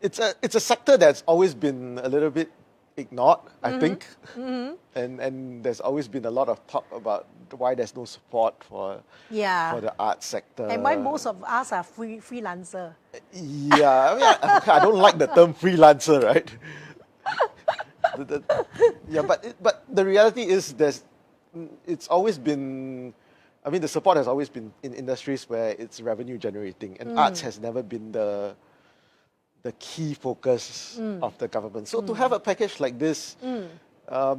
it's a sector that's always been a little bit ignored, I think. And there's always been a lot of talk about why there's no support for the arts sector. And why most of us are freelancer. Yeah, I don't like the term freelancer, right? But the reality is it's always been, the support has always been in industries where it's revenue generating, and arts has never been the key focus of the government. So to have a package like this, I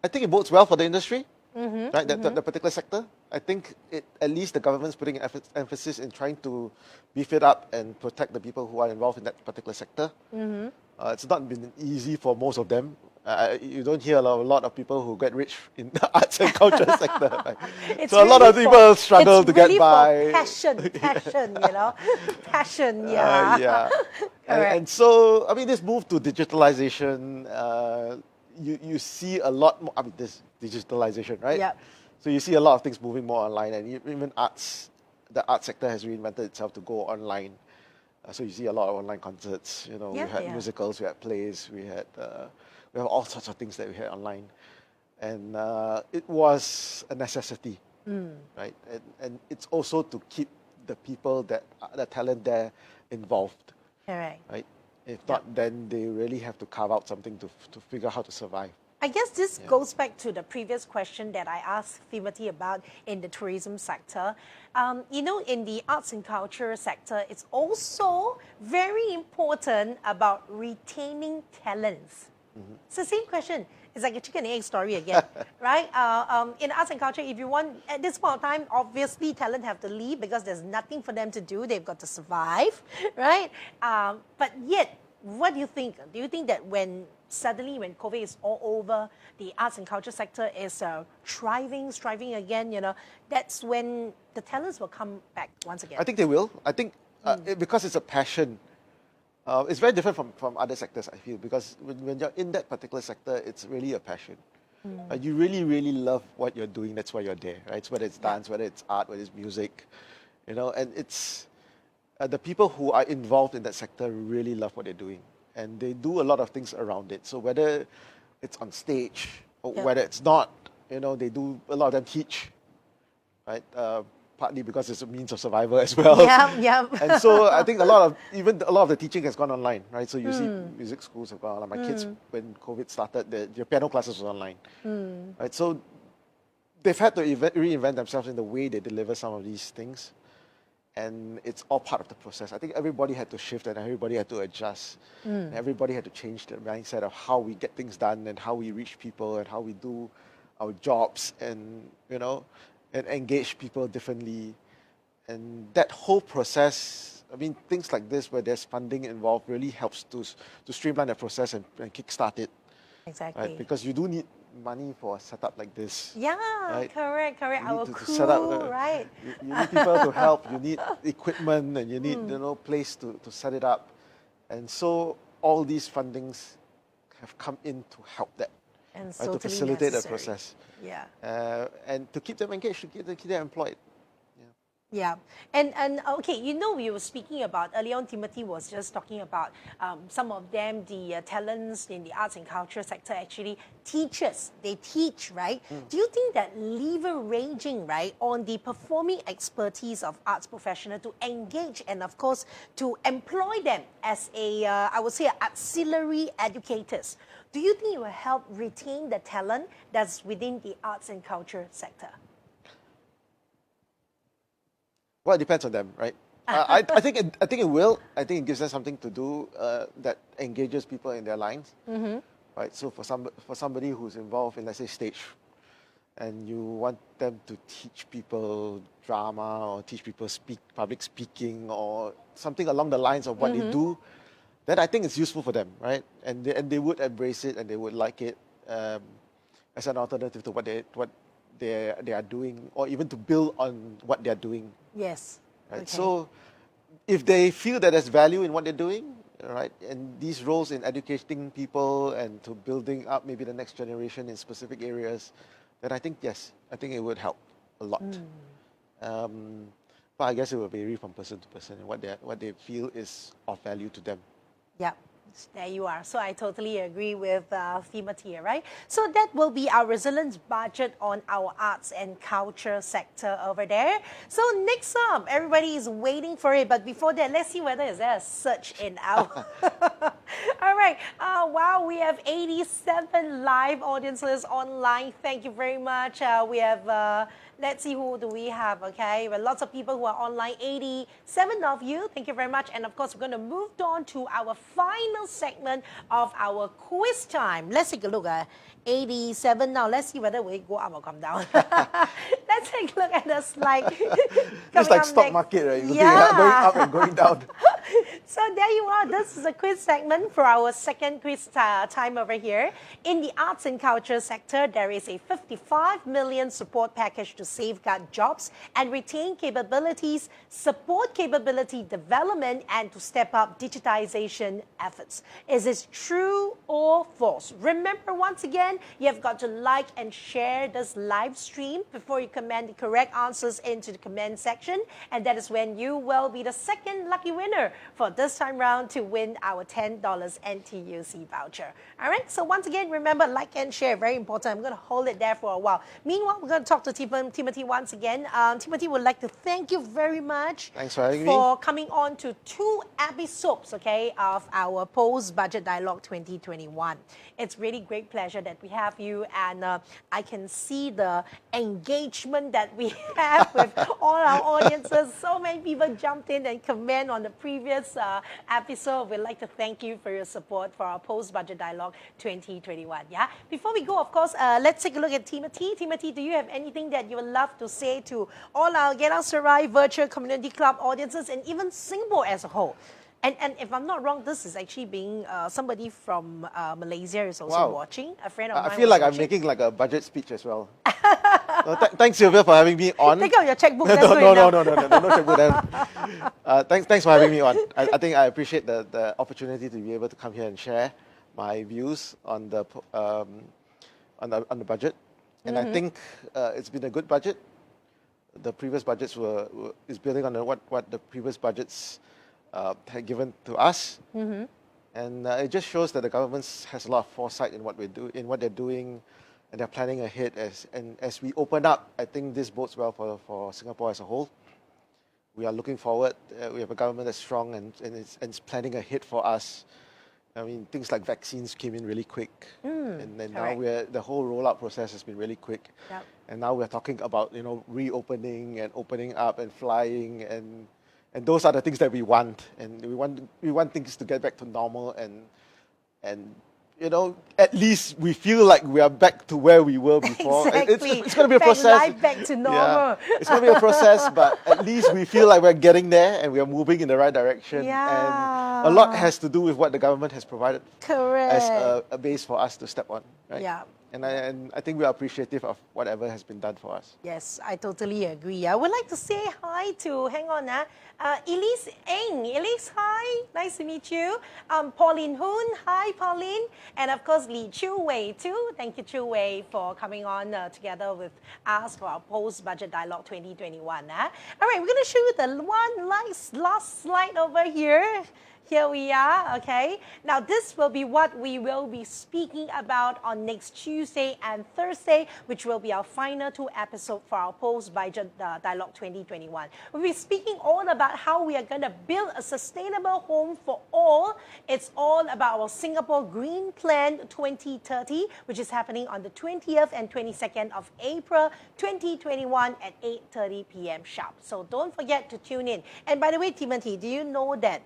think it bodes well for the industry, right? The particular sector. I think at least the government's putting emphasis in trying to beef it up and protect the people who are involved in that particular sector. It's not been easy for most of them. You don't hear a lot of people who get rich in the arts and culture sector. Right? So really a lot of people struggle to get by. Passion, passion, And so, this move to digitalization, you see a lot more. This digitalization, right? Yeah. So you see a lot of things moving more online, and even the arts sector has reinvented itself to go online. So you see a lot of online concerts. We had musicals, we had plays, we have all sorts of things that we had online, and it was a necessity, right? And it's also to keep the people the talent there involved, right? If not, then they really have to carve out something to figure out how to survive. I guess this goes back to the previous question that I asked Thevathasan about in the tourism sector. In the arts and culture sector, it's also very important about retaining talents. It's the same question. It's like a chicken and egg story again, right? In arts and culture, if you want, at this point of time, obviously talent have to leave because there's nothing for them to do. They've got to survive, right? But yet, what do you think? Do you think that when COVID is all over, the arts and culture sector is striving again, that's when the talents will come back once again? I think they will. I think because it's a passion. It's very different from other sectors, I feel, because when you're in that particular sector, it's really a passion. You really, really love what you're doing. That's why you're there, right? So whether it's dance, whether it's art, whether it's music, and it's the people who are involved in that sector really love what they're doing. And they do a lot of things around it. So whether it's on stage or whether it's not, they do, a lot of them teach, right? Partly because it's a means of survival as well. And so I think a lot of the teaching has gone online, right? So you see music schools have gone online. My kids, when COVID started, their piano classes were online, right? So they've had to reinvent themselves in the way they deliver some of these things. And it's all part of the process. I think everybody had to shift and everybody had to adjust. And everybody had to change the mindset of how we get things done and how we reach people and how we do our jobs and, and engage people differently. And that whole process, things like this where there's funding involved really helps to streamline the process and kickstart it. Exactly. Because you do need money for a setup like this. Yeah, right? correct. You Our need to crew, set up. right? You need people to help. You need equipment, and you need place to set it up. And so all these fundings have come in to help that, And right, to totally facilitate the necessary. process. Yeah. And to keep them engaged, to keep them employed. Yeah, and okay, we were speaking about earlier on. Timothy was just talking about some of them, the talents in the arts and culture sector, actually teachers. They teach, right? Do you think that leveraging, right, on the performing expertise of arts professional to engage and, of course, to employ them as I would say, auxiliary educators? Do you think it will help retain the talent that's within the arts and culture sector? Well, it depends on them, right? I think it will. I think it gives them something to do that engages people in their lines, right? So for somebody who's involved in, let's say, stage, and you want them to teach people drama or teach people public speaking or something along the lines of what they do, then I think it's useful for them, right? And they would embrace it and they would like it as an alternative to what they are doing, or even to build on what they are doing. Yes. Right. Okay. So, if they feel that there's value in what they're doing, right, and these roles in educating people and to building up maybe the next generation in specific areas, then I think yes, I think it would help a lot. But I guess it will vary from person to person and what they feel is of value to them. Yeah. There you are. So I totally agree with Timothy, right? So that will be our resilience budget on our arts and culture sector over there. So next up, everybody is waiting for it. But before that, let's see whether is there a search in our... All right. Wow, we have 87 live audiences online. Thank you very much. We have... let's see, who do we have, okay? Well, lots of people who are online, 87 of you. Thank you very much. And of course, we're going to move on to our final segment of our quiz time. Let's take a look at 87 now. Let's see whether we go up or come down. Let's take a look at the slide. It's like stock market, right? Yeah. Going up and going down. So there you are. This is a quiz segment for our second quiz time over here. In the arts and culture sector, there is a 55 million support package to safeguard jobs and retain capabilities, support capability development, and to step up digitization efforts. Is this true or false? Remember, once again, you have got to like and share this live stream before you comment the correct answers into the comment section, and that is when you will be the second lucky winner for this time round to win our $10 NTUC voucher. All right, so once again, remember, like and share, very important. I'm going to hold it there for a while. Meanwhile, we're going to talk to Timothy once again. Timothy would like to thank you very much. Thanks for having me. For coming on to 2 episodes, okay, of our Post-Budget Dialogue 2021. It's really great pleasure that we have you, and I can see the engagement that we have with all our audiences. So many people jumped in and comment on the previous episode. We'd like to thank you for your support for our Post-Budget Dialogue 2021. Yeah. Before we go, of course, let's take a look at Timothy. Timothy, do you have anything that you would love to say to all our Geylang Serai Virtual Community Club audiences and even Singapore as a whole? And if I'm not wrong, this is actually being somebody from Malaysia is also watching. A friend of mine. I feel like I'm making like a budget speech as well. Thanks, Sylvia, for having me on. Take out your checkbook. No checkbook. Thanks for having me on. I think I appreciate the opportunity to be able to come here and share my views on the budget. And I think it's been a good budget. The previous budgets is building on what the previous budgets had given to us, and it just shows that the government has a lot of foresight in what they're doing, and they're planning ahead. As we open up, I think this bodes well for Singapore as a whole. We are looking forward. We have a government that's strong and it's planning ahead for us. I mean, things like vaccines came in really quick, and then now the whole rollout process has been really quick. Yep. And now we're talking about reopening and opening up and flying, and those are the things that we want. And we want things to get back to normal and at least we feel like we are back to where we were before. Exactly. It's going to be a process. Life back to normal. Yeah, it's going to be a process, but at least we feel like we're getting there and we are moving in the right direction. Yeah. And a lot has to do with what the government has provided Correct. as a base for us to step on. Right? Yeah. And I think we are appreciative of whatever has been done for us. Yes, I totally agree. I would like to say hi to, Elise Eng. Elise, hi. Nice to meet you. Pauline Hoon. Hi, Pauline. And of course, Lee Chu Wei too. Thank you, Chu Wei, for coming on together with us for our Post-Budget Dialogue 2021. All right, we're going to show you the last slide over here. Here we are, okay? Now, this will be what we will be speaking about on next Tuesday and Thursday, which will be our final 2 episodes for our Post-Budget Dialogue 2021. We'll be speaking all about how we are going to build a sustainable home for all. It's all about our Singapore Green Plan 2030, which is happening on the 20th and 22nd of April 2021 at 8:30 p.m. sharp. So don't forget to tune in. And by the way, Timothy, do you know that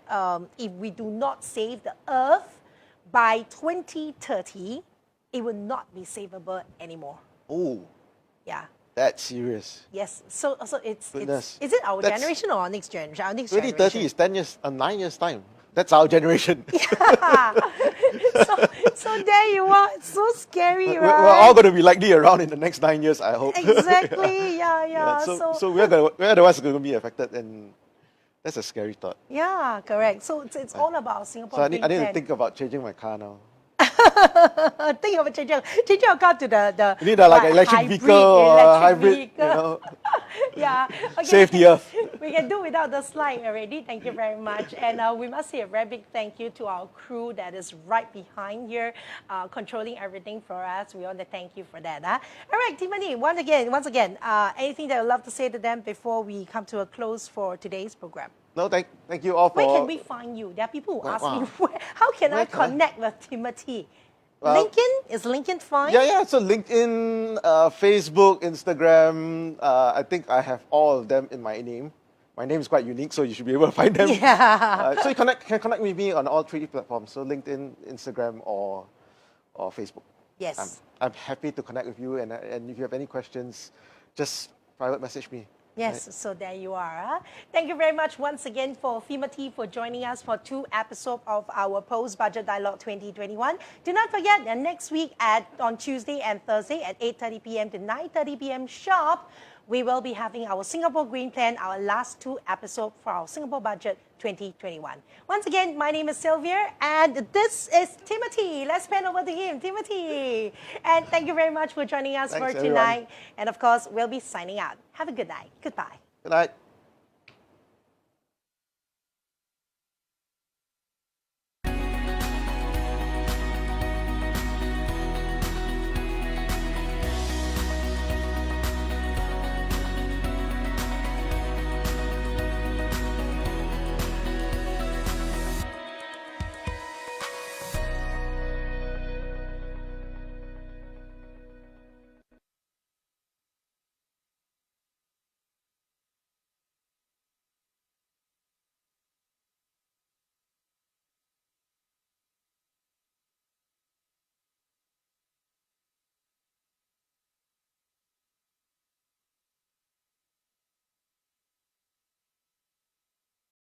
if we do not save the Earth by 2030, it will not be savable anymore. Oh, yeah. That's serious. Yes. So it's Goodness. is it our That's- generation or our next generation? Our next 2030 generation. is 10 years, 9 years' time. That's our generation. Yeah. so there you are. It's so scary, We're right? all going to be likely around in the next 9 years, I hope. Exactly. Yeah. So we're the ones going to be affected, and that's a scary thought. Yeah, correct. So it's all about Singapore. So I need Green to Plan. think about changing my car now. Think of changing your car to the You need like an electric vehicle or a hybrid, vehicle. Yeah. Okay. Save the earth. We can do without the slide already. Thank you very much. And we must say a very big thank you to our crew that is right behind here, controlling everything for us. We want to thank you for that. All right, Timothy, once again, anything that you'd love to say to them before we come to a close for today's program? No, thank you all for... Where can we find you? There are people who ask me, Wow. how can I Where can I- connect with Timothy? Well, LinkedIn? Is LinkedIn fine? Yeah. So LinkedIn, Facebook, Instagram, I think I have all of them in my name. My name is quite unique, so you should be able to find them. Yeah. So you can connect with me on all 3 platforms, so LinkedIn, Instagram, or Facebook. Yes. I'm happy to connect with you, and if you have any questions, just private message me. Yes, so there you are. Thank you very much once again for Timothy for joining us for 2 episodes of our Post-Budget Dialogue 2021. Do not forget that next week on Tuesday and Thursday at 8:30 p.m. to 9:30 p.m. sharp, we will be having our Singapore Green Plan, our last 2 episodes for our Singapore Budget 2021. Once again, my name is Sylvia, and this is Timothy. Let's pan over to him, Timothy. And thank you very much for joining us Thanks, for tonight. And of course, we'll be signing out. Have a good night. Goodbye. Good night.